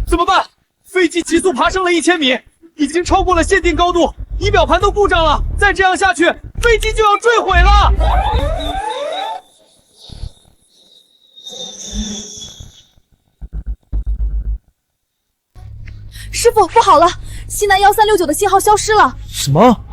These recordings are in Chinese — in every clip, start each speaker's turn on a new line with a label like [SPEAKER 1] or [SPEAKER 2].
[SPEAKER 1] 怎么办？飞机急速爬升了1000米，已经超过了限定高度，仪表盘都故障了。再这样下去，飞机就要坠毁了。
[SPEAKER 2] 师傅，不好了，西南1369的信号消失了。
[SPEAKER 1] 什么？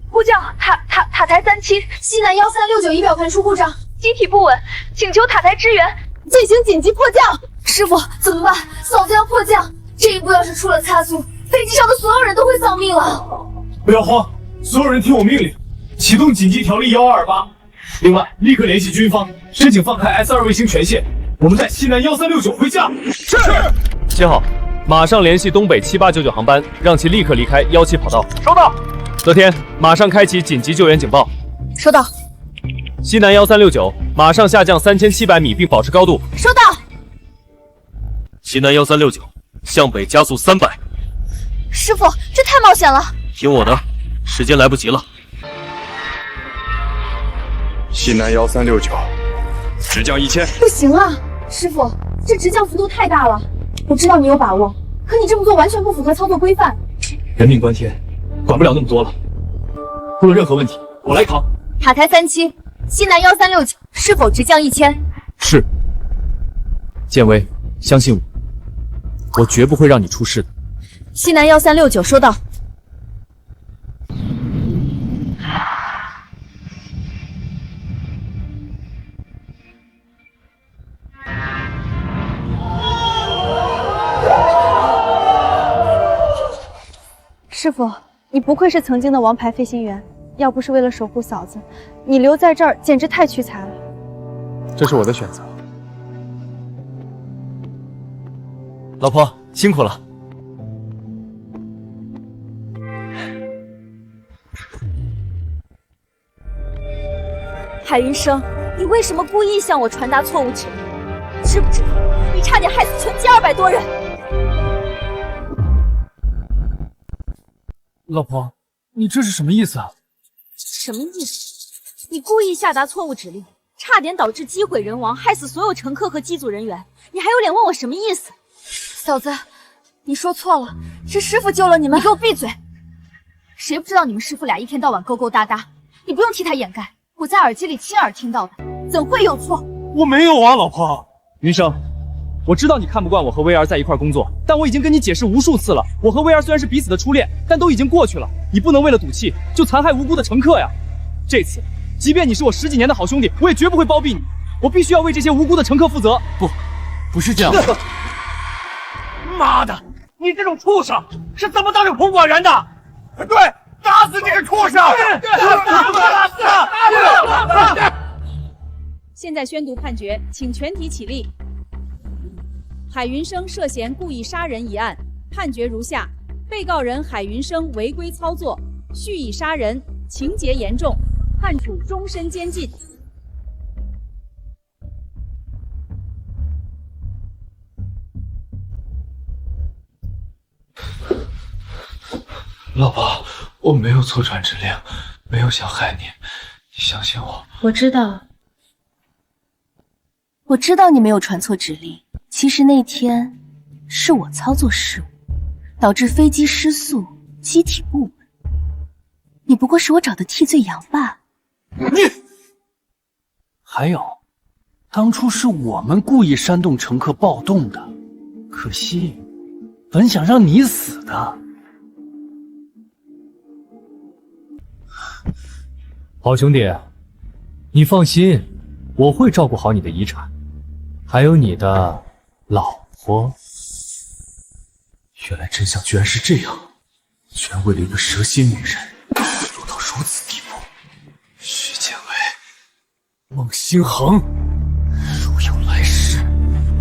[SPEAKER 2] 呼叫塔台37，西南1369仪表盘出故障，机体不稳，请求塔台支援，进行紧急迫降。师傅，怎么办？嫂子要迫降，这一步要是出了差错，飞机上的所有人都会丧命了。
[SPEAKER 3] 不要慌，所有人听我命令，启动紧急条例1228。另外，立刻联系军方，申请放开 S2卫星权限，我们在西南1369回家。
[SPEAKER 1] 是。
[SPEAKER 4] 7号，马上联系东北7899航班，让其立刻离开17跑道。
[SPEAKER 1] 收到。
[SPEAKER 4] 泽天，马上开启紧急救援警报。
[SPEAKER 2] 收到。
[SPEAKER 4] 西南1369，马上下降3700米并保持高度。
[SPEAKER 2] 收到。
[SPEAKER 4] 西南1369，向北加速300。
[SPEAKER 2] 师傅，这太冒险了。
[SPEAKER 4] 听我的，时间来不及了。
[SPEAKER 5] 西南1369，直降1000。
[SPEAKER 2] 不行啊，师傅，这直降幅度太大了。我知道你有把握，可你这么做完全不符合操作规范。
[SPEAKER 1] 人命关天，管不了那么多了。出了任何问题，我来扛。
[SPEAKER 2] 塔台37，西南1369，是否直降1000？
[SPEAKER 4] 是。建威，相信我，我绝不会让你出事的。
[SPEAKER 2] 西南1369收到。师傅，你不愧是曾经的王牌飞行员，要不是为了守护嫂子，你留在这儿简直太屈才了。
[SPEAKER 5] 这是我的选择。
[SPEAKER 4] 老婆，辛苦了。
[SPEAKER 2] 海云生，你为什么故意向我传达错误指令？知不知道你差点害死全机200多人？
[SPEAKER 1] 老婆，你这是什么意思啊？
[SPEAKER 2] 什么意思？你故意下达错误指令，差点导致机毁人亡，害死所有乘客和机组人员，你还有脸问我什么意思？嫂子，你说错了，是师傅救了你们。你给我闭嘴！谁不知道你们师傅俩一天到晚勾勾搭搭？你不用替他掩盖，我在耳机里亲耳听到的，怎会有错？
[SPEAKER 1] 我没有啊，老婆。云生，我知道你看不惯我和薇儿在一块工作，但我已经跟你解释无数次了，我和薇儿虽然是彼此的初恋，但都已经过去了。你不能为了赌气就残害无辜的乘客呀！这次，即便你是我10几年的好兄弟，我也绝不会包庇你。我必须要为这些无辜的乘客负责。
[SPEAKER 4] 不是这样的。
[SPEAKER 1] 妈的，你这种畜生是怎么当上空管员的？
[SPEAKER 5] 对，打死这个畜生！
[SPEAKER 6] 现在宣读判决，请全体起立。海云生涉嫌故意杀人一案，判决如下：被告人海云生违规操作，蓄意杀人，情节严重，判处终身监禁。
[SPEAKER 3] 老婆，我没有错传指令，没有想害你，你相信我。
[SPEAKER 7] 我知道你没有传错指令。其实那天是我操作失误，导致飞机失速，机体不稳。你不过是我找的替罪羊罢了。
[SPEAKER 8] 还有，当初是我们故意煽动乘客暴动的，可惜本想让你死的。
[SPEAKER 4] 好兄弟，你放心，我会照顾好你的遗产，还有你的老婆。
[SPEAKER 3] 原来真相居然是这样，居然为了一个蛇蝎女人落到如此地步。徐建伟，孟星恒，如有来世，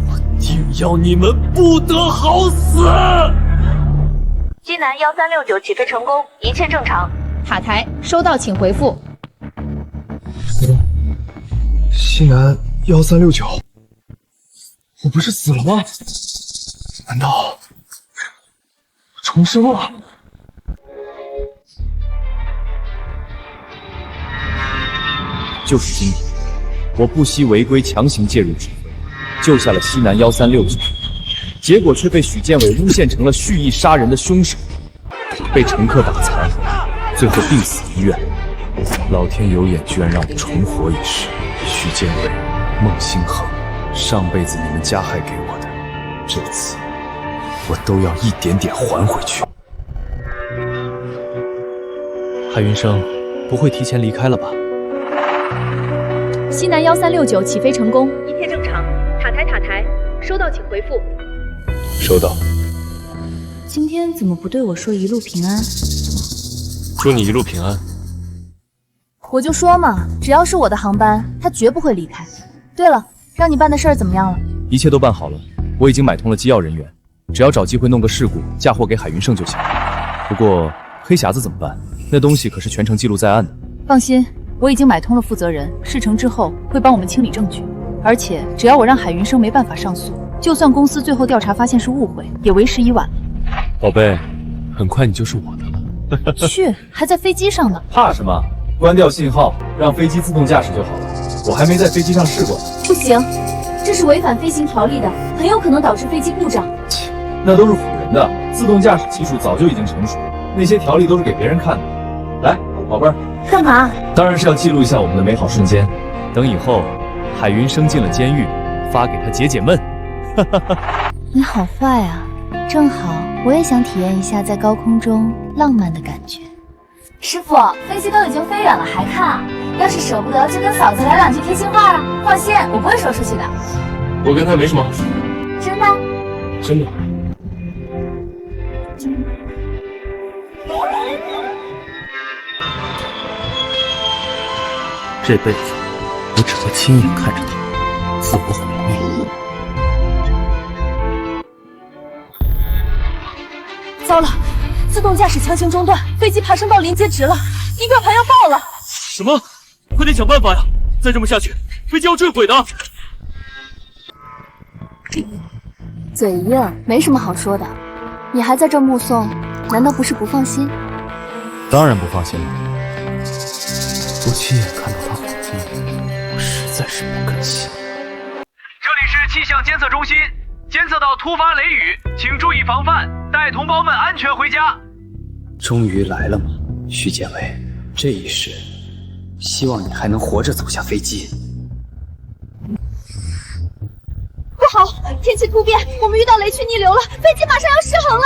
[SPEAKER 3] 我定要你们不得好死！
[SPEAKER 2] 西南1369起飞成功，一切正常。
[SPEAKER 6] 塔台收到，请回复。
[SPEAKER 5] 西南1369，我不是死了吗？难道重生了？
[SPEAKER 4] 就是今天，我不惜违规强行介入指挥，救下了西南1369。
[SPEAKER 1] 结果却被许建伟诬陷成了蓄意杀人的凶手，被乘客打残，最后病死医院。老天有眼，居然让我重活一世。许建伟、孟星恒，上辈子你们加害给我的，这次我都要一点点还回去。海云生不会提前离开了吧？
[SPEAKER 6] 西南1369起飞成功，一切正常。塔台，收到请回复。
[SPEAKER 1] 收到。
[SPEAKER 2] 今天怎么不对我说一路平安？
[SPEAKER 3] 祝你一路平安。
[SPEAKER 2] 我就说嘛，只要是我的航班，他绝不会离开。对了，让你办的事儿怎么样了？
[SPEAKER 1] 一切都办好了，我已经买通了机要人员，只要找机会弄个事故嫁祸给海云胜就行。不过黑匣子怎么办？那东西可是全程记录在案的。
[SPEAKER 6] 放心，我已经买通了负责人，事成之后会帮我们清理证据。而且只要我让海云生没办法上诉，就算公司最后调查发现是误会，也为时已晚了。
[SPEAKER 1] 宝贝，很快你就是我的了。
[SPEAKER 6] 去，还在飞机上呢。
[SPEAKER 1] 怕什么？关掉信号，让飞机自动驾驶就好了。我还没在飞机上试过。
[SPEAKER 2] 不行，这是违反飞行条例的，很有可能导致飞机故障。
[SPEAKER 1] 切，那都是唬人的。自动驾驶技术早就已经成熟，那些条例都是给别人看的。来，宝贝儿，
[SPEAKER 2] 干嘛？
[SPEAKER 1] 当然是要记录一下我们的美好瞬间，等以后海云生进了监狱，发给他解解闷。
[SPEAKER 7] 你好坏啊！正好我也想体验一下在高空中浪漫的感觉。
[SPEAKER 2] 师傅，飞机都已经飞远了还看啊？要是舍不得，就跟嫂子来两句贴心话啊！放心，我不会说出去的。
[SPEAKER 3] 我跟他没什么好说。
[SPEAKER 2] 真的？
[SPEAKER 3] 真的。
[SPEAKER 8] 这辈子我只会亲眼看着他自我毁灭。
[SPEAKER 2] 糟了，自动驾驶强行中断，飞机爬升到临界值了，仪表盘要爆了！
[SPEAKER 3] 什么？快点想办法呀！再这么下去，飞机要坠毁的。
[SPEAKER 7] 嘴硬，没什么好说的。你还在这目送，难道不是不放心？
[SPEAKER 1] 当然不放心了。
[SPEAKER 8] 我亲眼看到他毁灭，我实在是不甘心。
[SPEAKER 9] 这里是气象监测中心，监测到突发雷雨，请注意防范，带同胞们安全回家。
[SPEAKER 8] 终于来了吗，徐建伟？这一世，希望你还能活着走下飞机。
[SPEAKER 2] 不好，天气突变，我们遇到雷区逆流了，飞机马上要失衡了。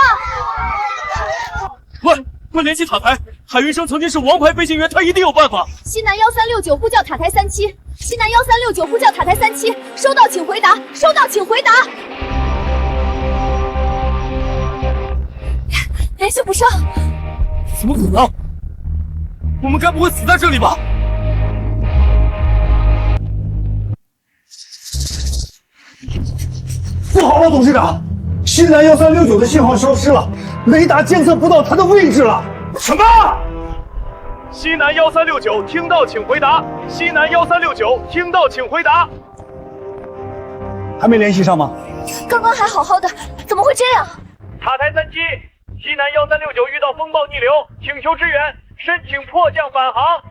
[SPEAKER 3] 快联系塔台！海云生曾经是王牌飞行员，他一定有办法。
[SPEAKER 2] 西南1369呼叫塔台37，西南1369呼叫塔台37，收到请回答，收到请回答。联系不上，
[SPEAKER 3] 怎么可能？我们该不会死在这里吧？
[SPEAKER 5] 不好了，董事长，西南1369的信号消失了，雷达监测不到它的位置了。
[SPEAKER 9] 什么？西南1369听到请回答，西南1369听到请回答。
[SPEAKER 5] 还没联系上吗？
[SPEAKER 2] 刚刚还好好的，怎么会这样？
[SPEAKER 9] 塔台37，西南1369遇到风暴逆流，请求支援，申请迫降返航。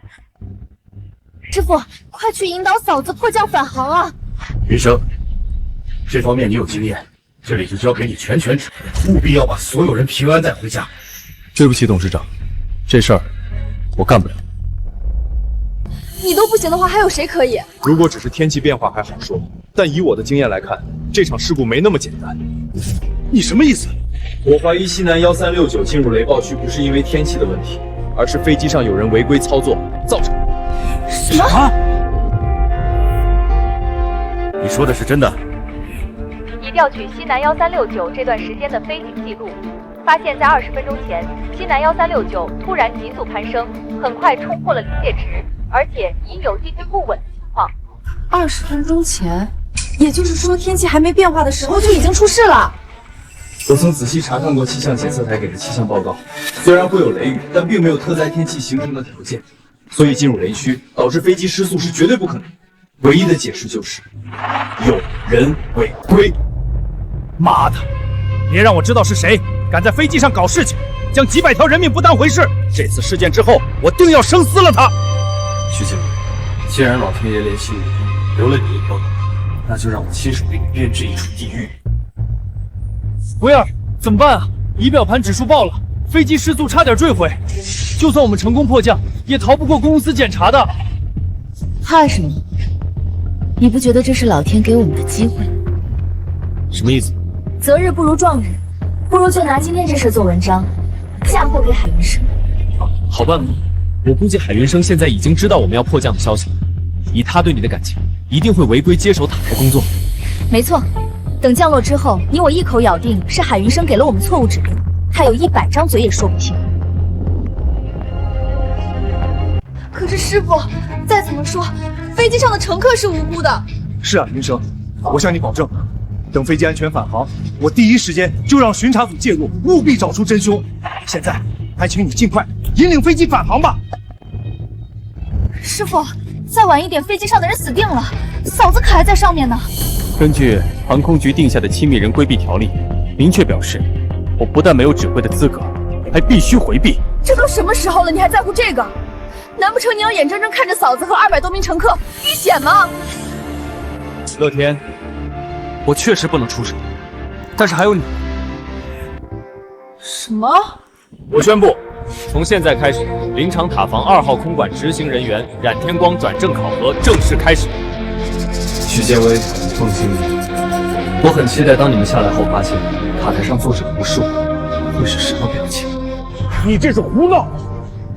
[SPEAKER 2] 师傅，快去引导嫂子迫降返航啊！
[SPEAKER 3] 云生，这方面你有经验，这里就交给你全权指挥，务必要把所有人平安带回家。
[SPEAKER 1] 对不起，董事长，这事儿我干不了。
[SPEAKER 2] 你都不行的话，还有谁可以？
[SPEAKER 1] 如果只是天气变化还好说，但以我的经验来看，这场事故没那么简单。
[SPEAKER 3] 你什么意思？
[SPEAKER 1] 我怀疑西南1369进入雷暴区不是因为天气的问题，而是飞机上有人违规操作造成的。
[SPEAKER 2] 什么？
[SPEAKER 3] 你说的是真的？
[SPEAKER 10] 已调取西南1369这段时间的飞行记录，发现在20分钟前，西南1369突然急速攀升，很快冲破了临界值，而且已有继续不稳的情况。
[SPEAKER 6] 20分钟前，也就是说天气还没变化的时候就已经出事了。
[SPEAKER 1] 我曾仔细查看过气象监测台给的气象报告，虽然会有雷雨，但并没有特灾天气形成的条件，所以进入雷区导致飞机失速是绝对不可能。唯一的解释就是有人违规。妈的！别让我知道是谁敢在飞机上搞事情，将几百条人命不当回事。这次事件之后，我定要生撕了他。
[SPEAKER 3] 徐建伟，既然老天爷怜惜你，留了你一条狗，那就让我亲手给你编织一处地狱。
[SPEAKER 1] 威尔，怎么办啊？仪表盘指数爆了，飞机失速差点坠毁。就算我们成功迫降，也逃不过公司检查的。
[SPEAKER 7] 怕什么？你不觉得这是老天给我们的机会吗？
[SPEAKER 4] 什么意思？
[SPEAKER 2] 择日不如撞日，不如就拿今天这事做文章，嫁祸给海云生。
[SPEAKER 1] 好办吗？我估计海云生现在已经知道我们要迫降的消息了，以他对你的感情，一定会违规接手塔台工作。
[SPEAKER 2] 没错，等降落之后，你我一口咬定是海云生给了我们错误指令，他有100张嘴也说不清。
[SPEAKER 11] 可是师傅，再怎么说，飞机上的乘客是无辜的。
[SPEAKER 5] 是啊，云生，我向你保证，等飞机安全返航，我第一时间就让巡查组介入，务必找出真凶。现在，还请你尽快引领飞机返航吧。
[SPEAKER 2] 师傅，再晚一点，飞机上的人死定了，嫂子可还在上面呢。
[SPEAKER 12] 根据航空局定下的亲密人规避条例，明确表示，我不但没有指挥的资格，还必须回避。
[SPEAKER 11] 这都什么时候了，你还在乎这个？难不成你要眼睁睁看着嫂子和200多名乘客遇险吗？
[SPEAKER 1] 乐天，我确实不能出手，但是还有你。
[SPEAKER 11] 什么？
[SPEAKER 4] 我宣布，从现在开始，林场塔房2号空管执行人员冉天光转正考核正式开始。
[SPEAKER 3] 许建威，放心，我很期待当你们下来后，发现塔台上坐着无数，会是什么表情？
[SPEAKER 5] 你这是胡闹！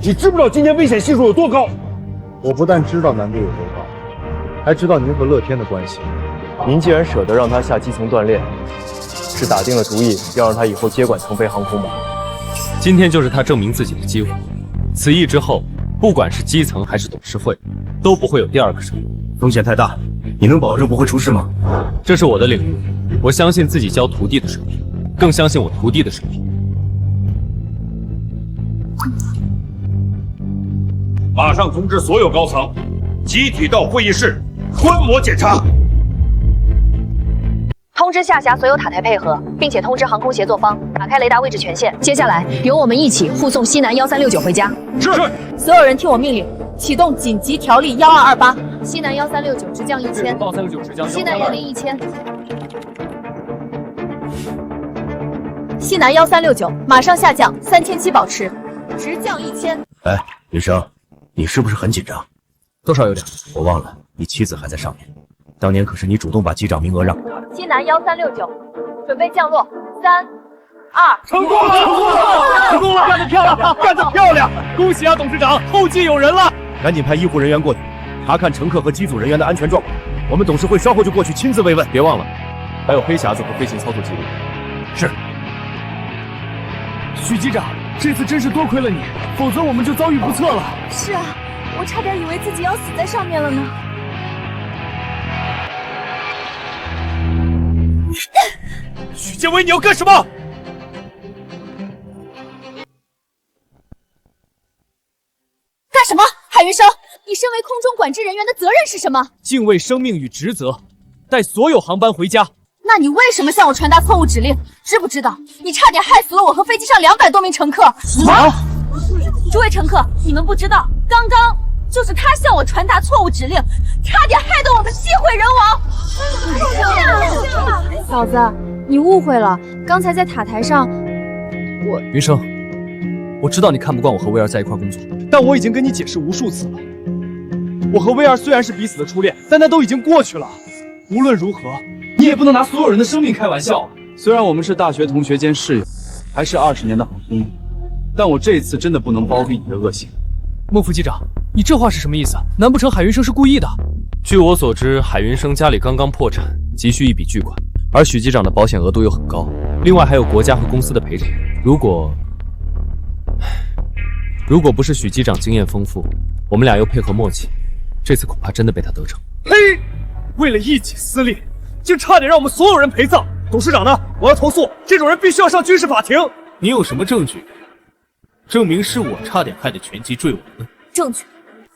[SPEAKER 5] 你知不知道今天危险系数有多高？
[SPEAKER 13] 我不但知道难度有多高，还知道您和乐天的关系。
[SPEAKER 12] 您既然舍得让他下基层锻炼，是打定了主意要让他以后接管腾飞航空吧？
[SPEAKER 4] 今天就是他证明自己的机会。此役之后，不管是基层还是董事会，都不会有第二个生。
[SPEAKER 5] 风险太大，你能保证不会出事吗？
[SPEAKER 4] 这是我的领域，我相信自己教徒弟的水平，更相信我徒弟的水平。
[SPEAKER 14] 马上通知所有高层，集体到会议室观摩检查。
[SPEAKER 10] 通知下辖所有塔台配合，并且通知航空协作方打开雷达位置权限。接下来由我们一起护送西南1369回家。
[SPEAKER 14] 是。
[SPEAKER 2] 所有人听我命令，启动紧急条例1228，西南1369直降1000，
[SPEAKER 1] 报369直降
[SPEAKER 2] 西南101000，西南1369马上下降3700保持，直降1000。
[SPEAKER 5] 哎，云生，你是不是很紧张？
[SPEAKER 1] 多少有点。
[SPEAKER 5] 我忘了，你妻子还在上面。当年可是你主动把机长名额让给他的。
[SPEAKER 10] 西南1369，准备降落，3、2，
[SPEAKER 14] 成功了！成功了！成功了！干得漂亮！干得漂亮！
[SPEAKER 1] 恭喜啊，董事长，后继有人了！
[SPEAKER 5] 赶紧派医护人员过去，查看乘客和机组人员的安全状况。我们董事会稍后就过去亲自慰问。
[SPEAKER 4] 别忘了，还有黑匣子和飞行操作记录。
[SPEAKER 5] 是。
[SPEAKER 1] 许机长，这次真是多亏了你，否则我们就遭遇不测了。
[SPEAKER 2] 是啊，我差点以为自己要死在上面了呢。
[SPEAKER 14] 许建威，你要干什么？
[SPEAKER 2] 干什么？海云生，你身为空中管制人员的责任是什么？
[SPEAKER 1] 敬畏生命与职责，带所有航班回家。
[SPEAKER 2] 那你为什么向我传达错误指令？知不知道你差点害死了我和飞机上200多名乘客？
[SPEAKER 1] 什么？
[SPEAKER 2] 诸位乘客，你们不知道，刚刚就是他向我传达错误指令，差点害得我们机毁人亡。
[SPEAKER 11] 嫂子，你误会了，刚才在塔台上，
[SPEAKER 1] 云生，我知道你看不惯我和威尔在一块工作，但我已经跟你解释无数次了。我和威尔虽然是彼此的初恋，但那都已经过去了。无论如何，你也不能拿所有人的生命开玩笑。虽然我们是大学同学兼室友，还是20年的好兄弟，但我这次真的不能包庇你的恶行。孟副机长，你这话是什么意思？难不成海云生是故意的？
[SPEAKER 4] 据我所知，海云生家里刚刚破产，急需一笔巨款，而许机长的保险额度又很高，另外还有国家和公司的赔偿。如果不是许机长经验丰富，我们俩又配合默契，这次恐怕真的被他得逞。
[SPEAKER 14] 嘿，为了一己私利，竟差点让我们所有人陪葬。董事长呢？我要投诉，这种人必须要上军事法庭。
[SPEAKER 8] 你有什么证据证明是我差点害得全机坠亡呢？
[SPEAKER 2] 证据？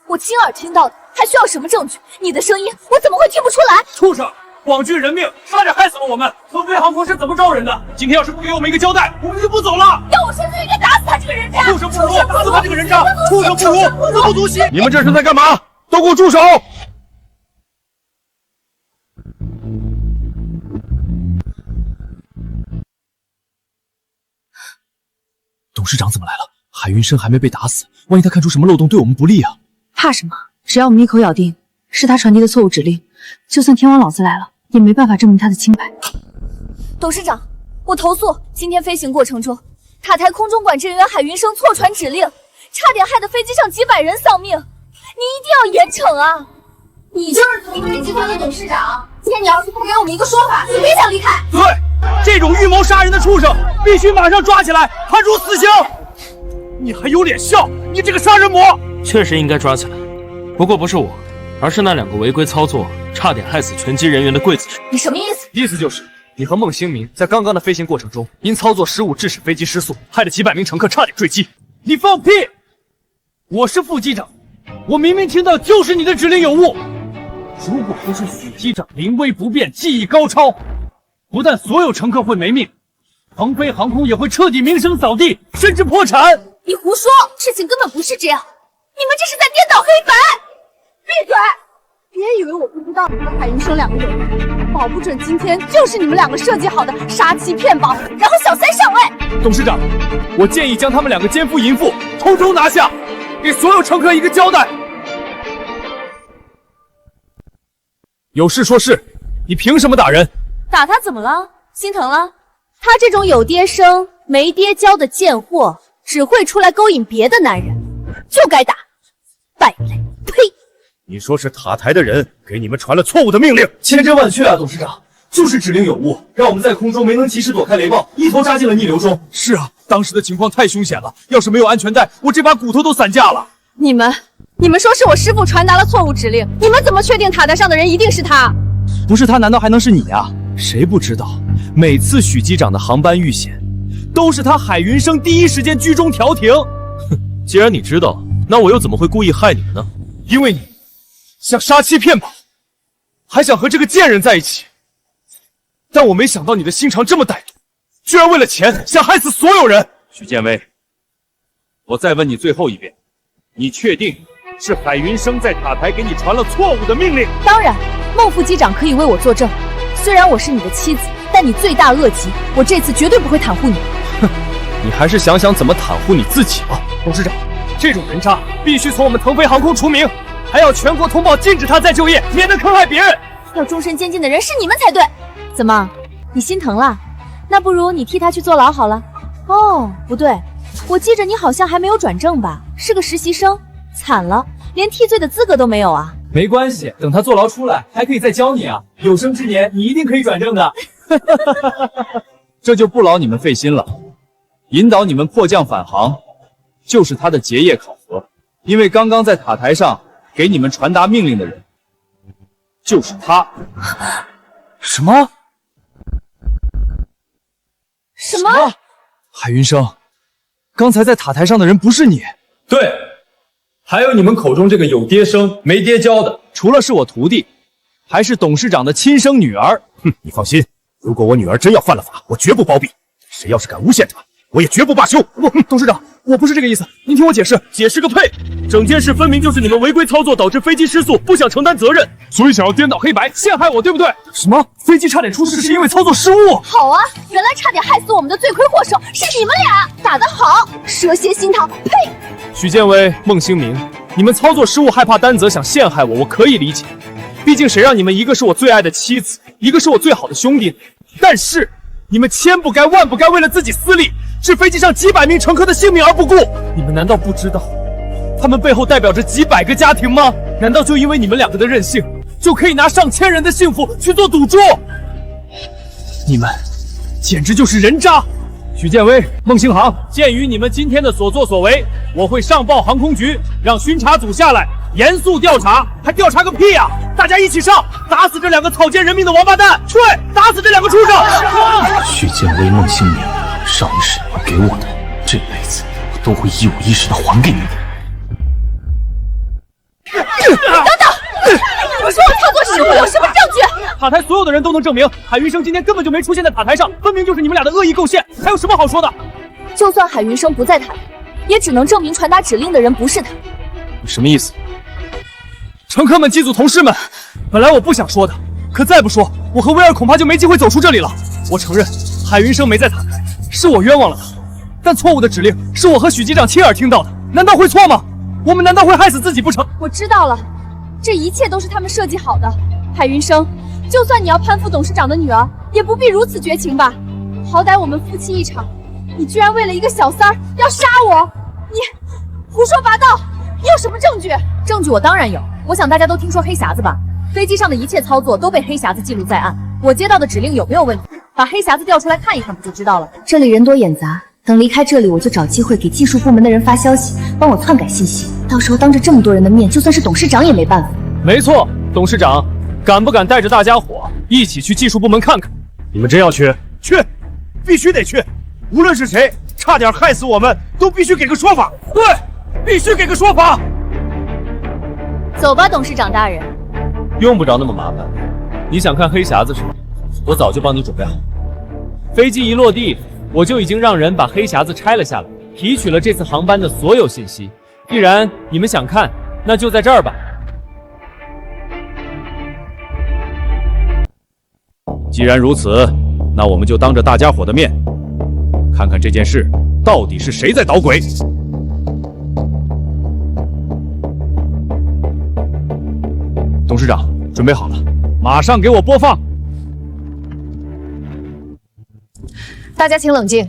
[SPEAKER 2] 我亲耳听到的，还需要什么证据？你的声音我怎么会听不出来？
[SPEAKER 14] 畜生，罔拒人命，差点害死了我们。腾飞航空是怎么招人的？今天要是不给我们一个交代，我们就不走了。
[SPEAKER 2] 要我说就应该打死他这个人渣！
[SPEAKER 14] 畜生不如，打死他这个人渣！畜生不如，自不足惜！
[SPEAKER 5] 你们这是在干嘛？都给我住手！
[SPEAKER 1] 事长怎么来了？海云生还没被打死，万一他看出什么漏洞对我们不利啊！
[SPEAKER 11] 怕什么？只要我们一口咬定是他传递的错误指令，就算天王老子来了，也没办法证明他的清白。
[SPEAKER 2] 董事长，我投诉今天飞行过程中，塔台空中管制人员海云生错传指令，差点害得飞机上几百人丧命，你一定要严惩啊！
[SPEAKER 11] 你就是腾飞集团的董事长，今天你要是不给我们一个说法，就别想离开。
[SPEAKER 14] 对，这种预谋杀人的畜生，必须马上抓起来，判处死刑！你还有脸笑？你这个杀人魔！
[SPEAKER 4] 确实应该抓起来，不过不是我，而是那2个违规操作，差点害死全机人员的刽子手。
[SPEAKER 2] 你什么意思？
[SPEAKER 1] 意思就是你和孟兴民在刚刚的飞行过程中，因操作失误致使飞机失速，害得几百名乘客差点坠机。
[SPEAKER 14] 你放屁！我是副机长，我明明听到就是你的指令有误。如果不是许机长临危不变，技艺高超，不但所有乘客会没命，腾飞航空也会彻底名声扫地，甚至破产。
[SPEAKER 2] 你胡说，事情根本不是这样，你们这是在颠倒黑白！闭嘴！
[SPEAKER 11] 别以为我不知道你和海云生2个人，保不准今天就是你们2个设计好的杀妻骗保，然后小三上位。
[SPEAKER 1] 董事长，我建议将他们2个奸夫淫妇通通拿下，给所有乘客一个交代。有事说事，你凭什么打人？
[SPEAKER 2] 打他怎么了？心疼了？他这种有爹生没爹教的贱货，只会出来勾引别的男人，就该打。败类！呸！
[SPEAKER 14] 你说是塔台的人给你们传了错误的命令？
[SPEAKER 1] 千真万确啊，董事长，就是指令有误，让我们在空中没能及时躲开雷暴，一头扎进了逆流中。是啊，当时的情况太凶险了，要是没有安全带，我这把骨头都散架了。
[SPEAKER 11] 你们说是我师傅传达了错误指令，你们怎么确定塔台上的人一定是他？
[SPEAKER 1] 不是他，难道还能是你啊？谁不知道，每次许机长的航班遇险，都是他海云生第一时间居中调停。
[SPEAKER 4] 哼，既然你知道，那我又怎么会故意害你们呢？
[SPEAKER 1] 因为你想杀妻骗保，还想和这个贱人在一起。但我没想到你的心肠这么歹毒，居然为了钱想害死所有人。
[SPEAKER 14] 许建威，我再问你最后一遍，你确定是海云生在塔台给你传了错误的命令？
[SPEAKER 2] 当然，孟副机长可以为我作证。虽然我是你的妻子，但你罪大恶极，我这次绝对不会袒护你。
[SPEAKER 4] 哼，你还是想想怎么袒护你自己吧。
[SPEAKER 1] 董事长，这种人渣必须从我们腾飞航空除名，还要全国通报禁止他再就业，免得坑害别人。
[SPEAKER 2] 要终身监禁的人是你们才对。怎么，你心疼了？那不如你替他去坐牢好了。哦，不对，我记着你好像还没有转正吧？是个实习生，惨了，连替罪的资格都没有啊。
[SPEAKER 1] 没关系，等他坐牢出来，还可以再教你啊。有生之年，你一定可以转正的。这就不劳你们费心了，引导你们迫降返航，就是他的结业考核。因为刚刚在塔台上给你们传达命令的人，就是他。
[SPEAKER 8] 什么？
[SPEAKER 2] 什么？
[SPEAKER 1] 海云生，刚才在塔台上的人不是你。对。还有你们口中这个有爹生没爹教的，除了是我徒弟，还是董事长的亲生女儿。
[SPEAKER 14] 哼，你放心，如果我女儿真要犯了法，我绝不包庇。谁要是敢诬陷她，我也绝不罢休。
[SPEAKER 1] 董事长，我不是这个意思，您听我解释。
[SPEAKER 14] 解释个屁！整件事分明就是你们违规操作导致飞机失速，不想承担责任，所以想要颠倒黑白，陷害我，对不对？
[SPEAKER 1] 什么？飞机差点出事是因为操作失误？
[SPEAKER 2] 好啊，原来差点害死我们的罪魁祸首是你们俩，打得好，蛇蝎心肠，呸！
[SPEAKER 1] 许建威、孟兴民，你们操作失误，害怕担责，想陷害我，我可以理解。毕竟谁让你们一个是我最爱的妻子，一个是我最好的兄弟。但是你们千不该万不该为了自己私利，置飞机上几百名乘客的性命而不顾。你们难道不知道，他们背后代表着几百个家庭吗？难道就因为你们2个的任性，就可以拿上千人的幸福去做赌注？你们简直就是人渣！许建威、孟兴航，鉴于你们今天的所作所为，我会上报航空局，让巡查组下来严肃调查。还调查个屁呀！大家一起上，打死这2个草菅人命的王八蛋！去，打死这2个畜生！
[SPEAKER 8] 许建威、孟兴民，上一世你们给我的，这辈子我都会一五一十的还给你们。
[SPEAKER 2] 等等，你说我操作失误有什么证据？
[SPEAKER 1] 塔台所有的人都能证明，海云生今天根本就没出现在塔台上，分明就是你们俩的恶意构陷，还有什么好说的？
[SPEAKER 2] 就算海云生不在塔台，也只能证明传达指令的人不是他。
[SPEAKER 1] 你什么意思？乘客们、机组同事们，本来我不想说的，可再不说，我和威尔恐怕就没机会走出这里了。我承认，海云生没在塔台，是我冤枉了他。但错误的指令是我和许机长亲耳听到的，难道会错吗？我们难道会害死自己不成？
[SPEAKER 11] 我知道了，这一切都是他们设计好的。海云生，就算你要攀附董事长的女儿，也不必如此绝情吧？好歹我们夫妻一场，你居然为了一个小三儿要杀我！你胡说八道！你有什么证据？
[SPEAKER 10] 证据我当然有。我想大家都听说黑匣子吧？飞机上的一切操作都被黑匣子记录在案。我接到的指令有没有问题？把黑匣子调出来看一看不就知道了。
[SPEAKER 7] 这里人多眼杂，等离开这里，我就找机会给技术部门的人发消息，帮我篡改信息。到时候当着这么多人的面，就算是董事长也没办法。
[SPEAKER 4] 没错，董事长，敢不敢带着大家伙一起去技术部门看看？
[SPEAKER 5] 你们真要去？去，必须得去！无论是谁，差点害死我们，都必须给个说法。
[SPEAKER 1] 对，必须给个说法。
[SPEAKER 2] 走吧，董事长大人。
[SPEAKER 4] 用不着那么麻烦。你想看黑匣子是吗？我早就帮你准备好。飞机一落地，我就已经让人把黑匣子拆了下来，提取了这次航班的所有信息。既然你们想看，那就在这儿吧。
[SPEAKER 12] 既然如此，那我们就当着大家伙的面，看看这件事到底是谁在捣鬼。
[SPEAKER 1] 董事长，准备好了，马上给我播放。
[SPEAKER 10] 大家请冷静，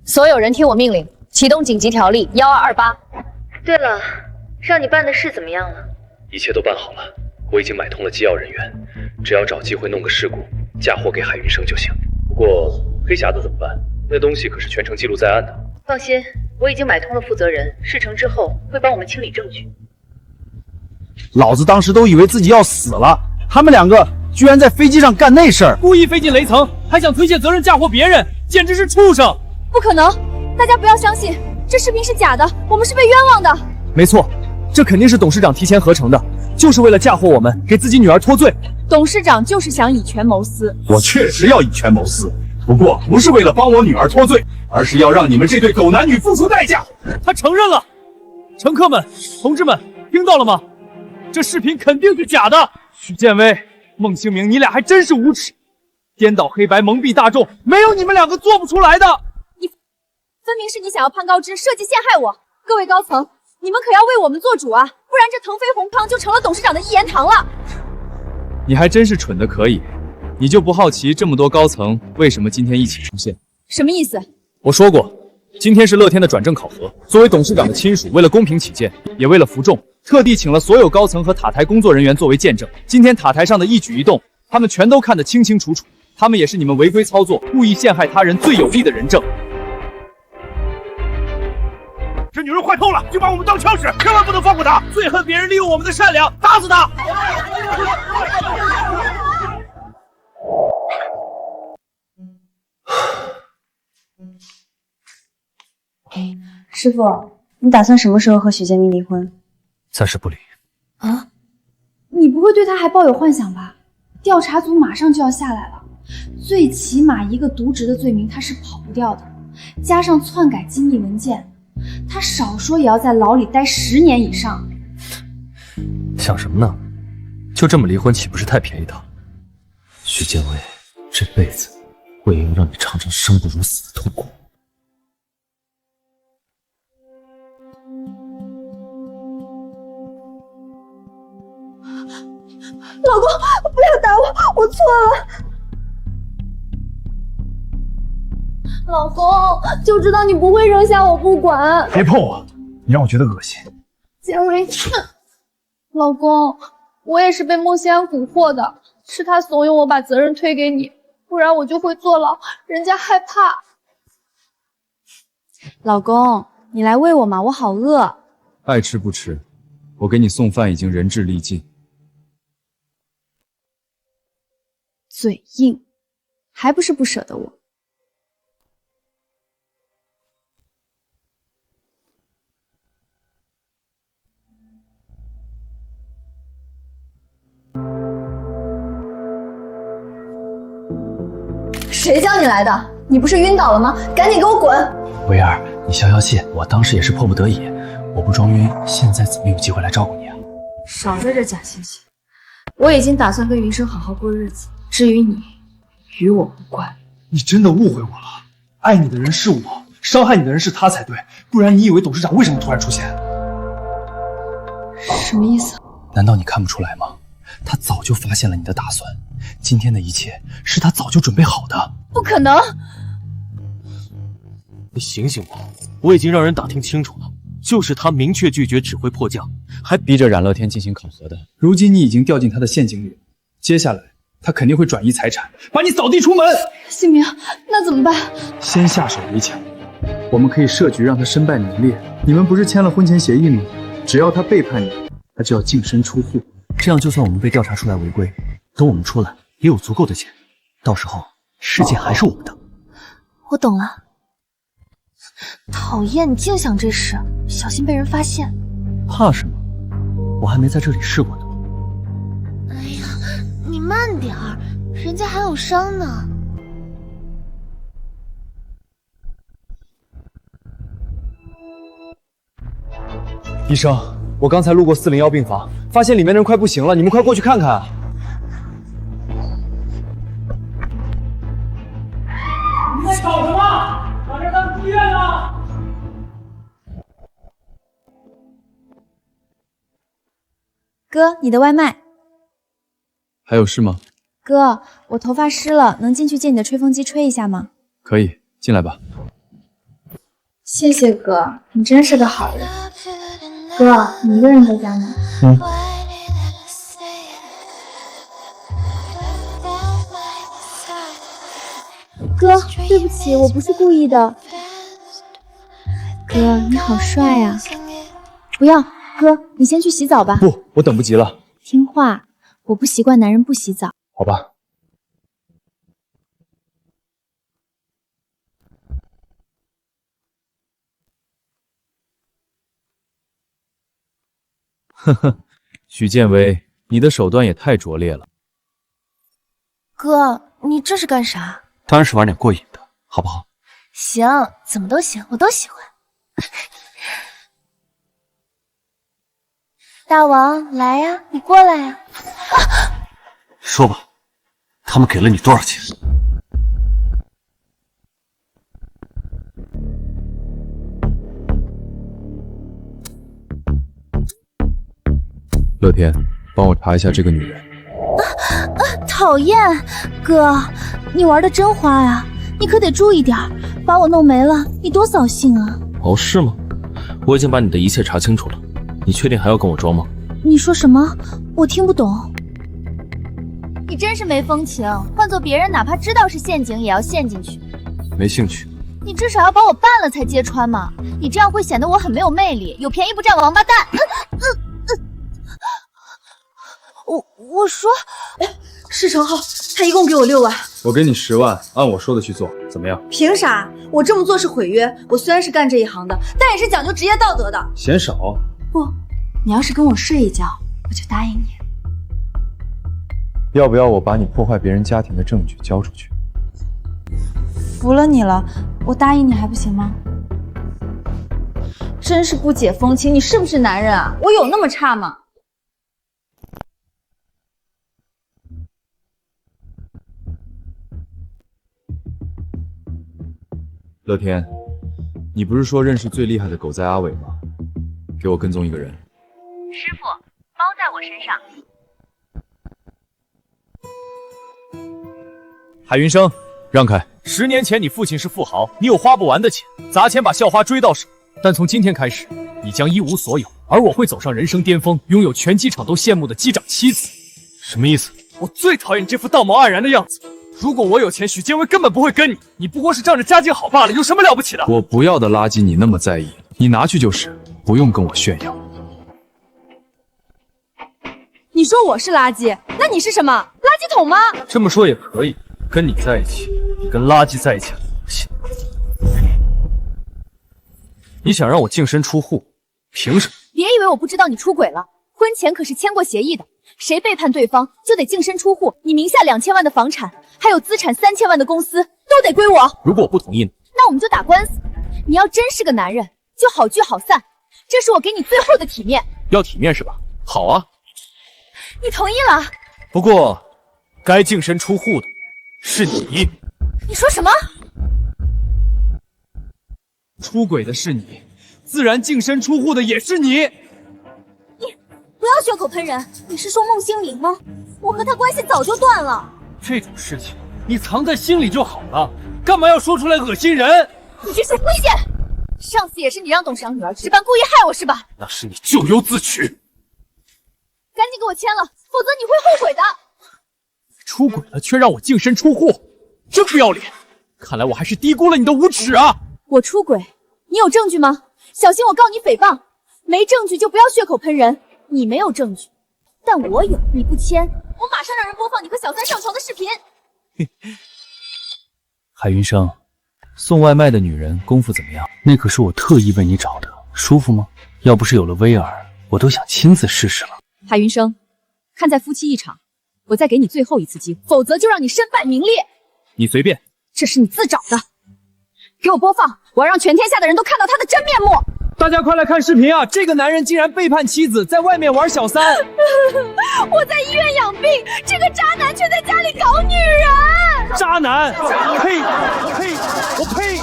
[SPEAKER 10] 所有人听我命令，启动紧急条例1228。
[SPEAKER 15] 对了，让你办的事怎么样了？
[SPEAKER 4] 一切都办好了，我已经买通了机要人员，只要找机会弄个事故，嫁祸给海云生就行。不过黑匣子怎么办？那东西可是全程记录在案的。
[SPEAKER 15] 放心，我已经买通了负责人，事成之后会帮我们清理证据。
[SPEAKER 5] 老子当时都以为自己要死了，他们两个居然在飞机上干那事儿，
[SPEAKER 1] 故意飞进雷层，还想推卸责任嫁祸别人，简直是畜生！
[SPEAKER 11] 不可能，大家不要相信，这视频是假的，我们是被冤枉的。
[SPEAKER 1] 没错，这肯定是董事长提前合成的，就是为了嫁祸我们，给自己女儿脱罪。
[SPEAKER 11] 董事长就是想以权谋私。
[SPEAKER 5] 我确实要以权谋私，不过不是为了帮我女儿脱罪，而是要让你们这对狗男女付出代价。
[SPEAKER 1] 他承认了，乘客们、同志们，听到了吗？这视频肯定是假的。许建威、孟兴明，你俩还真是无耻，颠倒黑白，蒙蔽大众，没有你们两个做不出来的。
[SPEAKER 11] 分明是你想要攀高枝，设计陷害我。各位高层，你们可要为我们做主啊，不然这腾飞宏康就成了董事长的一言堂了。
[SPEAKER 1] 你还真是蠢的可以，你就不好奇这么多高层为什么今天一起出现？
[SPEAKER 11] 什么意思？
[SPEAKER 1] 我说过，今天是乐天的转正考核，作为董事长的亲属，为了公平起见，也为了服众，特地请了所有高层和塔台工作人员作为见证。今天塔台上的一举一动，他们全都看得清清楚楚，他们也是你们违规操作、故意陷害他人最有力的人证。
[SPEAKER 5] 这女人坏透了，就把我们当枪使，千万不能放过她！最恨别人利用我们的善良，打死她！
[SPEAKER 7] 师傅，你打算什么时候和许建明离婚？
[SPEAKER 8] 暂时不离。
[SPEAKER 11] 啊？你不会对他还抱有幻想吧？调查组马上就要下来了，最起码一个渎职的罪名他是跑不掉的，加上篡改机密文件，他少说也要在牢里待10年以上。
[SPEAKER 8] 想什么呢？就这么离婚岂不是太便宜他？许建威，这辈子我也要让你尝尝生不如死的痛苦。
[SPEAKER 11] 老公，不要打我，我错了。老公，就知道你不会扔下我不管。
[SPEAKER 5] 别碰我，你让我觉得恶心。
[SPEAKER 11] 建威，老公，我也是被孟西安蛊惑的，是他怂恿我把责任推给你，不然我就会坐牢，人家害怕。老公，你来喂我嘛，我好饿。
[SPEAKER 1] 爱吃不吃，我给你送饭已经仁至义尽。
[SPEAKER 11] 嘴硬，还不是不舍得我。谁叫你来的？你不是晕倒了吗？赶紧给我滚！
[SPEAKER 8] 薇儿，你消消气，我当时也是迫不得已，我不装晕，现在怎么有机会来照顾你啊？
[SPEAKER 11] 少在这假惺惺，我已经打算跟云生好好过日子。至于你，与我无关。
[SPEAKER 5] 你真的误会我了，爱你的人是我，伤害你的人是他才对，不然你以为董事长为什么突然出现？
[SPEAKER 11] 什么意思？
[SPEAKER 1] 难道你看不出来吗？他早就发现了你的打算，今天的一切是他早就准备好的。
[SPEAKER 11] 不可能！
[SPEAKER 12] 你醒醒吧，我已经让人打听清楚了，就是他明确拒绝指挥迫降，
[SPEAKER 1] 还逼着冉乐天进行考核的。如今你已经掉进他的陷阱里，接下来他肯定会转移财产，把你扫地出门。
[SPEAKER 11] 姓名，那怎么办？
[SPEAKER 1] 先下手为强，我们可以设局让他身败名裂。你们不是签了婚前协议吗？只要他背叛你，他就要净身出户。
[SPEAKER 3] 这样就算我们被调查出来违规，等我们出来也有足够的钱，到时候世界还是我们的。
[SPEAKER 7] 我懂了。讨厌，你净想这事，小心被人发现。
[SPEAKER 3] 怕什么？我还没在这里试过呢。
[SPEAKER 7] 哎呀，你慢点儿，人家还有伤呢。
[SPEAKER 1] 医生，我刚才路过401病房，发现里面人快不行了，你们快过去看看。
[SPEAKER 14] 你在搞什么？把这当住院呢？
[SPEAKER 11] 哥，你的外卖。
[SPEAKER 1] 还有事吗？
[SPEAKER 11] 哥，我头发湿了，能进去借你的吹风机吹一下吗？
[SPEAKER 1] 可以，进来吧。
[SPEAKER 11] 谢谢哥，你真是个好人。哥，你一个人在家吗？哥，对不起，我不是故意的。哥，你好帅啊！不要，哥，你先去洗澡吧。
[SPEAKER 1] 不，我等不及了。
[SPEAKER 11] 听话，我不习惯男人不洗澡。
[SPEAKER 1] 好吧。
[SPEAKER 4] 呵呵，许建威，你的手段也太拙劣了。
[SPEAKER 7] 哥，你这是干啥？
[SPEAKER 3] 当然是玩点过瘾的，好不好？
[SPEAKER 7] 行，怎么都行，我都喜欢。大王，来呀，你过来呀。
[SPEAKER 3] 说吧，他们给了你多少钱？
[SPEAKER 1] 乐天，帮我查一下这个女人。
[SPEAKER 7] 讨厌，哥，你玩的真花呀！你可得注意点，把我弄没了，你多扫兴啊！
[SPEAKER 12] 哦，是吗？我已经把你的一切查清楚了，你确定还要跟我装吗？
[SPEAKER 7] 你说什么？我听不懂。
[SPEAKER 2] 你真是没风情，换做别人哪怕知道是陷阱也要陷进去。
[SPEAKER 1] 没兴趣。
[SPEAKER 2] 你至少要把我办了才揭穿嘛，你这样会显得我很没有魅力，有便宜不占王八蛋。
[SPEAKER 11] 我说，是程浩，他一共给我6万，
[SPEAKER 1] 我给你10万，按我说的去做，怎么样？
[SPEAKER 11] 凭啥？我这么做是毁约。我虽然是干这一行的，但也是讲究职业道德的。
[SPEAKER 1] 嫌少？
[SPEAKER 11] 不，你要是跟我睡一觉，我就答应你。
[SPEAKER 1] 要不要我把你破坏别人家庭的证据交出去？
[SPEAKER 11] 服了你了，我答应你还不行吗？真是不解风情，你是不是男人啊？我有那么差吗？
[SPEAKER 1] 乐天，你不是说认识最厉害的狗仔阿伟吗？给我跟踪一个人。
[SPEAKER 10] 师傅，包在我身上。
[SPEAKER 4] 海云生，让开！10年前你父亲是富豪，你有花不完的钱，砸钱把校花追到手。但从今天开始，你将一无所有，而我会走上人生巅峰，拥有全机场都羡慕的机长妻子。
[SPEAKER 12] 什么意思？
[SPEAKER 4] 我最讨厌你这副道貌岸然的样子。如果我有钱，许建威根本不会跟你，你不过是仗着家境好罢了，有什么了不起的？
[SPEAKER 1] 我不要的垃圾你那么在意，你拿去就是，不用跟我炫耀。
[SPEAKER 11] 你说我是垃圾，那你是什么？垃圾桶吗？
[SPEAKER 4] 这么说也可以，跟你在一起，比跟垃圾在一起还恶心。你想让我净身出户，凭什么？
[SPEAKER 2] 别以为我不知道你出轨了，婚前可是签过协议的，谁背叛对方就得净身出户，你名下2000万的房产，还有资产3000万的公司都得归我。
[SPEAKER 12] 如果我不同意呢？
[SPEAKER 2] 那我们就打官司。你要真是个男人，就好聚好散，这是我给你最后的体面。
[SPEAKER 12] 要体面是吧？好啊，
[SPEAKER 2] 你同意了。
[SPEAKER 4] 不过，该净身出户的是你。
[SPEAKER 2] 你说什么？
[SPEAKER 1] 出轨的是你，自然净身出户的也是你。
[SPEAKER 2] 不要血口喷人！你是说孟星凌吗？我和他关系早就断了。
[SPEAKER 14] 这种事情你藏在心里就好了，干嘛要说出来恶心人？
[SPEAKER 2] 你这是诬陷！上次也是你让董事长女儿值班，故意害我是吧？
[SPEAKER 14] 那是你咎由自取。
[SPEAKER 2] 赶紧给我签了，否则你会后悔的。
[SPEAKER 1] 出轨了却让我净身出户，真不要脸！看来我还是低估了你的无耻啊！
[SPEAKER 11] 我出轨，你有证据吗？小心我告你诽谤！没证据就不要血口喷人。你没有证据，但我有。你不签，我马上让人播放你和小三上床的视频。
[SPEAKER 4] 海云生，送外卖的女人功夫怎么样？
[SPEAKER 8] 那可是我特意为你找的，舒服吗？要不是有了威尔，我都想亲自试试了。
[SPEAKER 6] 海云生，看在夫妻一场，我再给你最后一次机会，否则就让你身败名裂。
[SPEAKER 1] 你随便。
[SPEAKER 6] 这是你自找的，给我播放！我要让全天下的人都看到他的真面目。
[SPEAKER 1] 大家快来看视频啊！这个男人竟然背叛妻子，在外面玩小三。
[SPEAKER 11] 我在医院养病，这个渣男却在家里搞女人。
[SPEAKER 1] 渣男！呸！我呸！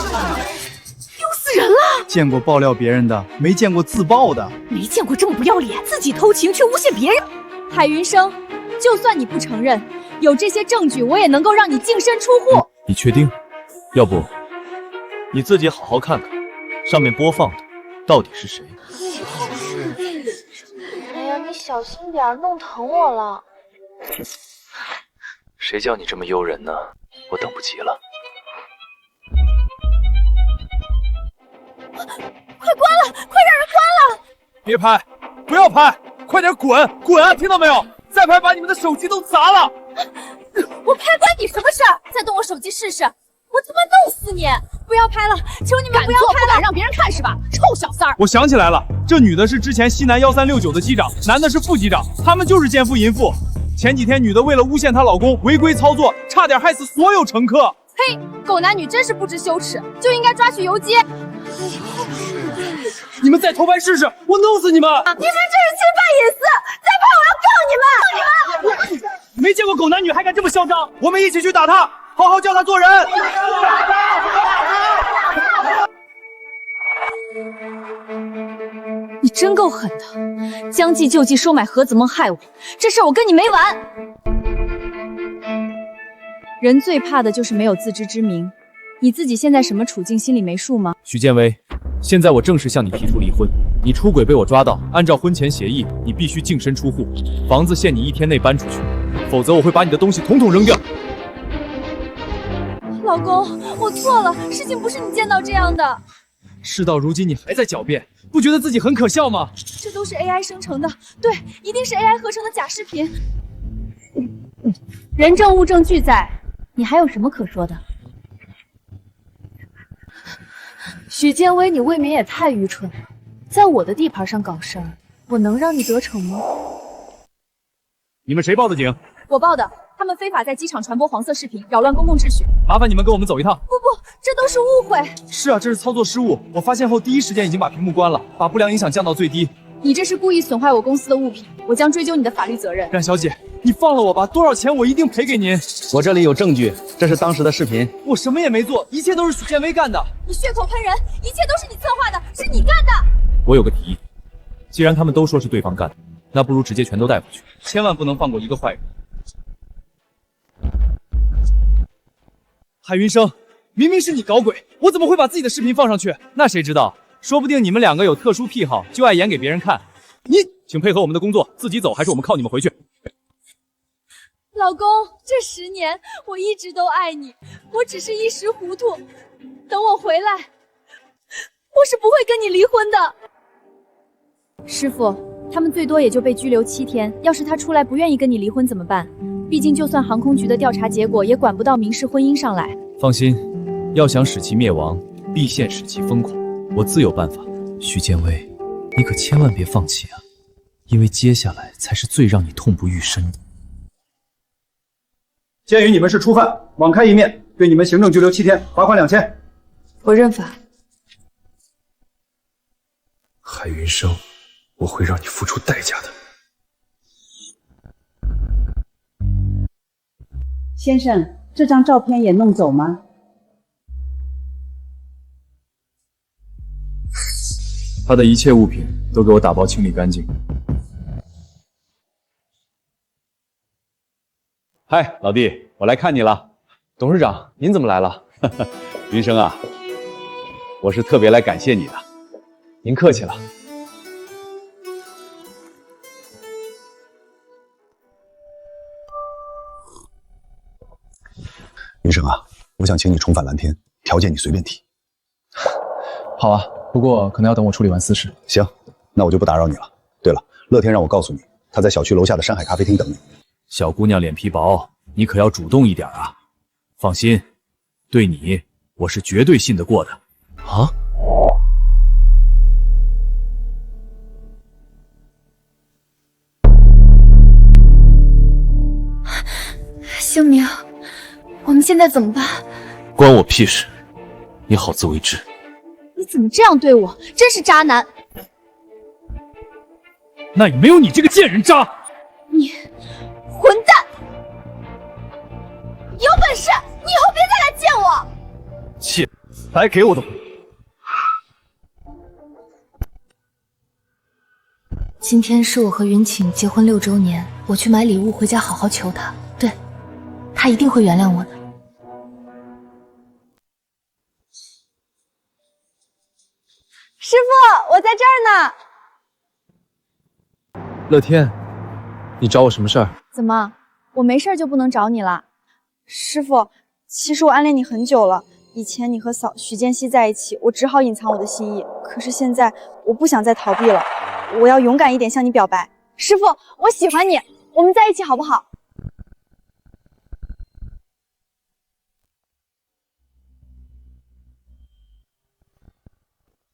[SPEAKER 2] 丢死人了！
[SPEAKER 5] 见过爆料别人的，没见过自爆的。
[SPEAKER 2] 没见过这么不要脸，自己偷情却诬陷别人。
[SPEAKER 6] 海云生，就算你不承认，有这些证据，我也能够让你净身出户。
[SPEAKER 12] 你确定？要不你自己好好看看，上面播放的到底是谁？
[SPEAKER 10] 哎呀，你小心点，弄疼我了。
[SPEAKER 12] 谁叫你这么诱人呢？我等不及了。
[SPEAKER 11] 快关了！快让人关了！
[SPEAKER 1] 别拍！不要拍！快点滚！滚啊！听到没有？再拍把你们的手机都砸了！
[SPEAKER 11] 我拍关你什么事儿？再动我手机试试，我他妈弄死你！不要拍了，求你们不要拍了！
[SPEAKER 6] 不敢让别人看是吧？臭小三儿！
[SPEAKER 1] 我想起来了，这女的是之前西南1369的机长，男的是副机长，他们就是奸夫淫妇。前几天女的为了诬陷她老公违规操作，差点害死所有乘客。
[SPEAKER 11] 嘿，狗男女真是不知羞耻，就应该抓去游街。
[SPEAKER 1] 你们再偷拍试试，我弄死你们！
[SPEAKER 11] 你们这是侵犯隐私，再拍我要告你们！
[SPEAKER 1] 没见过狗男女还敢这么嚣张！我们一起去打他，好好教他做人。
[SPEAKER 6] 你真够狠的，将计就计收买何子梦害我，这事我跟你没完。人最怕的就是没有自知之明，你自己现在什么处境，心里没数吗？
[SPEAKER 4] 许建威，现在我正式向你提出离婚。你出轨被我抓到，按照婚前协议，你必须净身出户，房子限你1天内搬出去，否则我会把你的东西统统扔掉。
[SPEAKER 11] 老公，我错了，事情不是你见到这样的。
[SPEAKER 1] 事到如今你还在狡辩，不觉得自己很可笑吗？
[SPEAKER 11] 这都是 AI 生成的，对，一定是 AI 合成的假视频。
[SPEAKER 6] 人证物证俱在，你还有什么可说的？
[SPEAKER 7] 许建威，你未免也太愚蠢了，在我的地盘上搞事儿，我能让你得逞吗？
[SPEAKER 1] 你们谁报的警？
[SPEAKER 6] 我报的，他们非法在机场传播黄色视频，扰乱公共秩序。
[SPEAKER 1] 麻烦你们跟我们走一趟。
[SPEAKER 11] 不，这都是误会。
[SPEAKER 1] 是啊，这是操作失误，我发现后第一时间已经把屏幕关了，把不良影响降到最低。
[SPEAKER 6] 你这是故意损坏我公司的物品，我将追究你的法律责任。
[SPEAKER 1] 冉小姐，你放了我吧，多少钱我一定赔给您。
[SPEAKER 16] 我这里有证据，这是当时的视频。
[SPEAKER 1] 我什么也没做，一切都是许建威干的。
[SPEAKER 11] 你血口喷人，一切都是你策划的，是你干的。
[SPEAKER 4] 我有个提议，既然他们都说是对方干的，那不如直接全都带回去，
[SPEAKER 1] 千万不能放过一个坏人。海云生，明明是你搞鬼，我怎么会把自己的视频放上去？
[SPEAKER 4] 那谁知道，说不定你们两个有特殊癖好，就爱演给别人看。
[SPEAKER 1] 你
[SPEAKER 4] 请配合我们的工作，自己走还是我们靠你们回去？
[SPEAKER 11] 老公，这10年我一直都爱你，我只是一时糊涂。等我回来，我是不会跟你离婚的。
[SPEAKER 6] 师傅，他们最多也就被拘留7天，要是他出来不愿意跟你离婚怎么办？毕竟就算航空局的调查结果也管不到民事婚姻上来。
[SPEAKER 4] 放心，要想使其灭亡，必先使其疯狂，我自有办法。许建威，你可千万别放弃啊，因为接下来才是最让你痛不欲生的。
[SPEAKER 5] 鉴于你们是初犯，网开一面，对你们行政拘留7天，罚款2000。
[SPEAKER 7] 我认罚。
[SPEAKER 3] 海云生，我会让你付出代价的。
[SPEAKER 17] 先生，这张照片也弄走吗？
[SPEAKER 1] 他的一切物品都给我打包清理干净。
[SPEAKER 12] 嗨，老弟，我来看你了。董事长，您怎么来了？云生啊，我是特别来感谢你的。您客气了。
[SPEAKER 5] 云生啊，我想请你重返蓝天，条件你随便提。
[SPEAKER 1] 好啊，不过可能要等我处理完私事。
[SPEAKER 5] 行，那我就不打扰你了。对了，乐天让我告诉你，他在小区楼下的山海咖啡厅等你。
[SPEAKER 4] 小姑娘脸皮薄，你可要主动一点啊！放心，对你我是绝对信得过的。
[SPEAKER 12] 啊？
[SPEAKER 11] 星明，我们现在怎么办？
[SPEAKER 12] 关我屁事！你好自为之。
[SPEAKER 11] 你怎么这样对我？真是渣男！
[SPEAKER 1] 那也没有你这个贱人渣！
[SPEAKER 11] 你混蛋！有本事你以后别再来见我！
[SPEAKER 5] 切，来给我的！
[SPEAKER 7] 今天是我和云请结婚6周年，我去买礼物回家好好求他。对，他一定会原谅我的。
[SPEAKER 11] 师傅，我在这儿呢。
[SPEAKER 1] 乐天，你找我什么事儿？
[SPEAKER 11] 怎么，我没事就不能找你了？师傅，其实我暗恋你很久了。以前你和许建熙在一起，我只好隐藏我的心意。可是现在，我不想再逃避了，我要勇敢一点向你表白。师傅，我喜欢你，我们在一起好不好？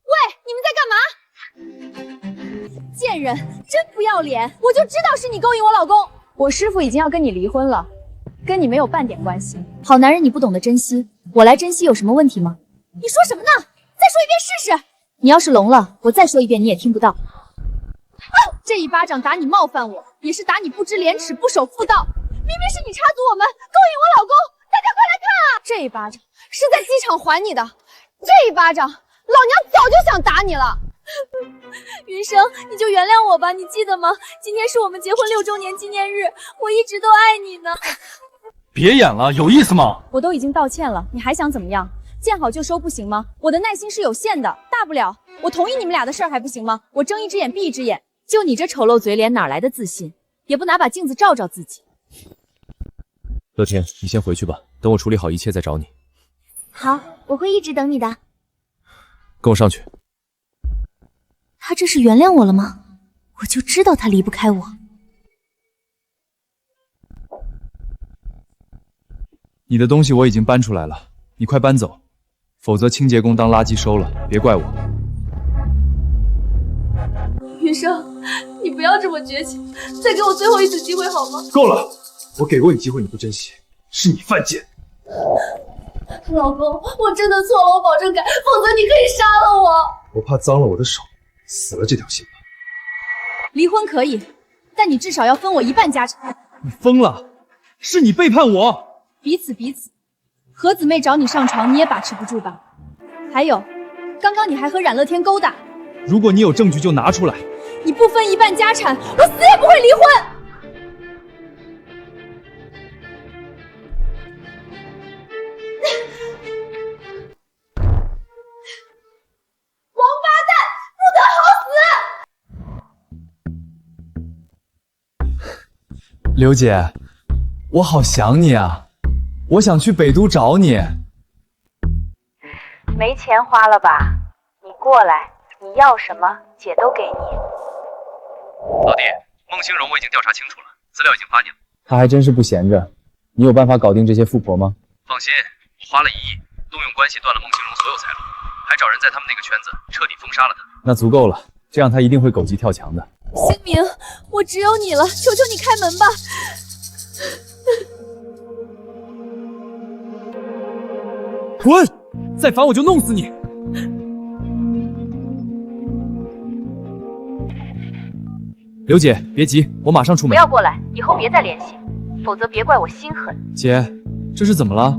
[SPEAKER 11] 喂，你们在干嘛？贱人，真不要脸！我就知道是你勾引我老公。
[SPEAKER 6] 我师傅已经要跟你离婚了，跟你没有半点关系。
[SPEAKER 2] 好男人你不懂得珍惜，我来珍惜有什么问题吗？
[SPEAKER 11] 你说什么呢？再说一遍试试。
[SPEAKER 2] 你要是聋了，我再说一遍你也听不到。
[SPEAKER 11] 这一巴掌打你冒犯我，也是打你不知廉耻、不守妇道。明明是你插足我们，勾引我老公，大家快来看啊！这一巴掌是在机场还你的，这一巴掌老娘早就想打你了。
[SPEAKER 2] 云生，你就原谅我吧，你记得吗？今天是我们结婚6周年纪念日，我一直都爱你呢。
[SPEAKER 14] 别演了，有意思吗？
[SPEAKER 6] 我都已经道歉了，你还想怎么样？见好就收不行吗？我的耐心是有限的，大不了我同意你们俩的事儿还不行吗？我睁一只眼闭一只眼。
[SPEAKER 2] 就你这丑陋嘴脸，哪来的自信？也不拿把镜子照照自己。
[SPEAKER 4] 乐天，你先回去吧，等我处理好一切再找你。
[SPEAKER 2] 好，我会一直等你的。
[SPEAKER 4] 跟我上去。
[SPEAKER 7] 他这是原谅我了吗？我就知道他离不开我。
[SPEAKER 1] 你的东西我已经搬出来了，你快搬走，否则清洁工当垃圾收了，别怪我。
[SPEAKER 11] 云生，你不要这么绝情，再给我最后一次机会好吗？
[SPEAKER 5] 够了，我给过你机会你不珍惜，是你犯贱。
[SPEAKER 11] 老公，我真的错了，我保证改，否则你可以杀了我。
[SPEAKER 5] 我怕脏了我的手，死了这条心吧。
[SPEAKER 6] 离婚可以，但你至少要分我一半家产。
[SPEAKER 1] 你疯了，是你背叛我。
[SPEAKER 6] 彼此彼此，何姊妹找你上床，你也把持不住吧？还有，刚刚你还和冉乐天勾搭。
[SPEAKER 1] 如果你有证据就拿出来。
[SPEAKER 6] 你不分一半家产，我死也不会离婚。王八蛋，不得好死！
[SPEAKER 1] 刘姐，我好想你啊，我想去北都找你。
[SPEAKER 10] 没钱花了吧？你过来，你要什么，姐都给你。
[SPEAKER 9] 老弟，孟兴荣我已经调查清楚了，资料已经发你了。
[SPEAKER 1] 他还真是不闲着，你有办法搞定这些富婆吗？
[SPEAKER 9] 放心，我花了1亿，动用关系断了孟兴荣所有财路，还找人在他们那个圈子彻底封杀了他。
[SPEAKER 1] 那足够了，这样他一定会狗急跳墙的。
[SPEAKER 11] 星明，我只有你了，求求你开门吧。
[SPEAKER 1] 滚！再烦我就弄死你！刘姐，别急，我马上出门。
[SPEAKER 10] 不要过来，以后别再联系，否则别怪我心狠。
[SPEAKER 1] 姐，这是怎么了？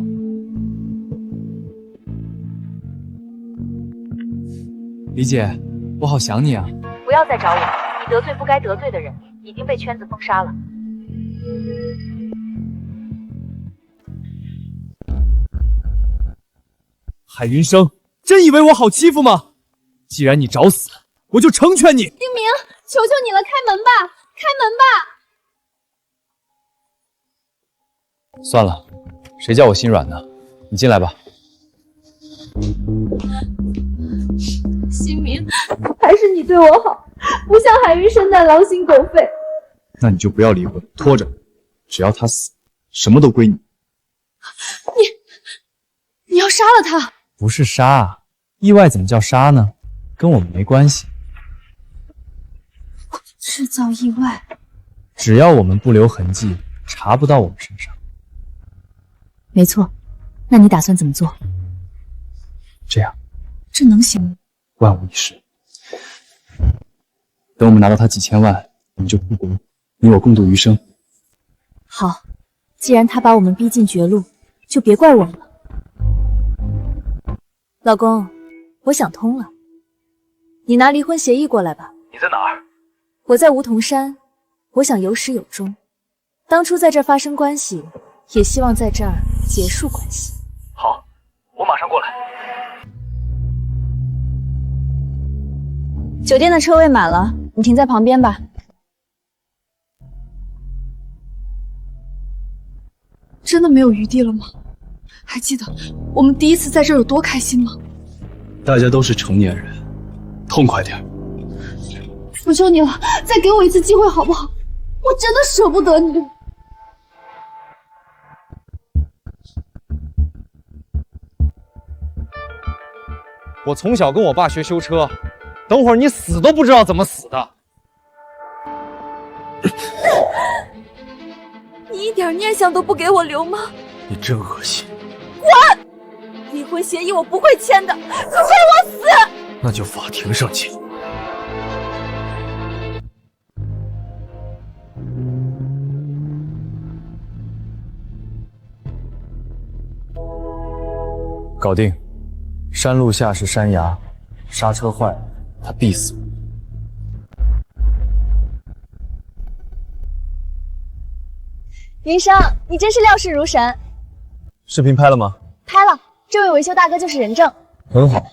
[SPEAKER 1] 李姐，我好想你啊！
[SPEAKER 10] 不要再找我，你得罪不该得罪的人，已经被圈子封杀了。
[SPEAKER 1] 海云生，真以为我好欺负吗？既然你找死，我就成全你。
[SPEAKER 11] 丁明，求求你了，开门吧，开门吧！
[SPEAKER 4] 算了，谁叫我心软呢？你进来吧。
[SPEAKER 11] 新明，还是你对我好，不像海云生那狼心狗肺。
[SPEAKER 5] 那你就不要离婚，拖着，只要他死，什么都归你。
[SPEAKER 11] 你要杀了他？
[SPEAKER 1] 不是杀，意外怎么叫杀呢？跟我们没关系。
[SPEAKER 11] 制造意外，
[SPEAKER 1] 只要我们不留痕迹，查不到我们身上。
[SPEAKER 2] 没错，那你打算怎么做？
[SPEAKER 5] 这样，
[SPEAKER 11] 这能行吗？
[SPEAKER 5] 万无一失。等我们拿到他几千万，我们就出国，你我共度余生。
[SPEAKER 2] 好，既然他把我们逼进绝路，就别怪我们了。老公，我想通了，你拿离婚协议过来吧。
[SPEAKER 9] 你在哪儿？
[SPEAKER 2] 我在梧桐山，我想有始有终。当初在这儿发生关系，也希望在这儿结束关系。
[SPEAKER 9] 好，我马上过来。
[SPEAKER 2] 酒店的车位满了，你停在旁边吧。
[SPEAKER 11] 真的没有余地了吗？还记得我们第一次在这儿有多开心吗？
[SPEAKER 5] 大家都是成年人，痛快点。
[SPEAKER 11] 求求你了，再给我一次机会好不好？我真的舍不得你。
[SPEAKER 1] 我从小跟我爸学修车，等会儿你死都不知道怎么死的。
[SPEAKER 2] 你一点念想都不给我留吗？
[SPEAKER 3] 你真恶心。
[SPEAKER 2] 滚！离婚协议我不会签的，除非我死。
[SPEAKER 3] 那就法庭上见。
[SPEAKER 4] 搞定。山路下是山崖，刹车坏了，他必死。
[SPEAKER 2] 云生，你真是料事如神。
[SPEAKER 4] 视频拍了吗？
[SPEAKER 2] 拍了，这位维修大哥就是人证。
[SPEAKER 4] 很好，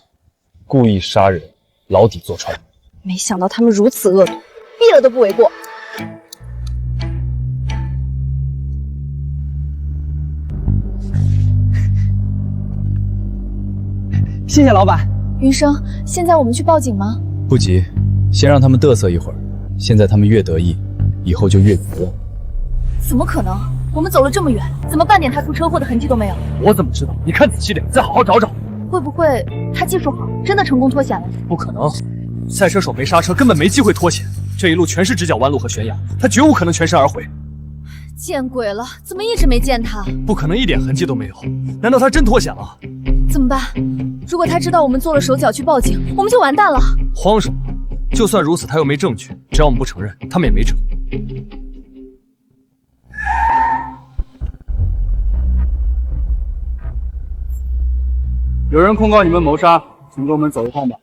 [SPEAKER 4] 故意杀人，牢底坐穿。
[SPEAKER 2] 没想到他们如此恶毒，毙了都不为过。
[SPEAKER 1] 谢谢老板。
[SPEAKER 11] 云生，现在我们去报警吗？
[SPEAKER 4] 不急，先让他们嘚瑟一会儿。现在他们越得意，以后就越绝望。
[SPEAKER 2] 怎么可能？我们走了这么远，怎么半点他出车祸的痕迹都没有？
[SPEAKER 14] 我怎么知道？你看仔细点，再好好找找。
[SPEAKER 2] 会不会他技术好，真的成功脱险了？
[SPEAKER 14] 不可能，赛车手没刹车，根本没机会脱险。这一路全是直角弯路和悬崖，他绝无可能全身而回。
[SPEAKER 2] 见鬼了，怎么一直没见他？
[SPEAKER 14] 不可能一点痕迹都没有，难道他真脱险了？
[SPEAKER 2] 怎么办？如果他知道我们做了手脚去报警，我们就完蛋了。
[SPEAKER 14] 慌什么？就算如此，他又没证据，只要我们不承认，他们也没辙。
[SPEAKER 1] 有人控告你们谋杀，请跟我们走一趟吧。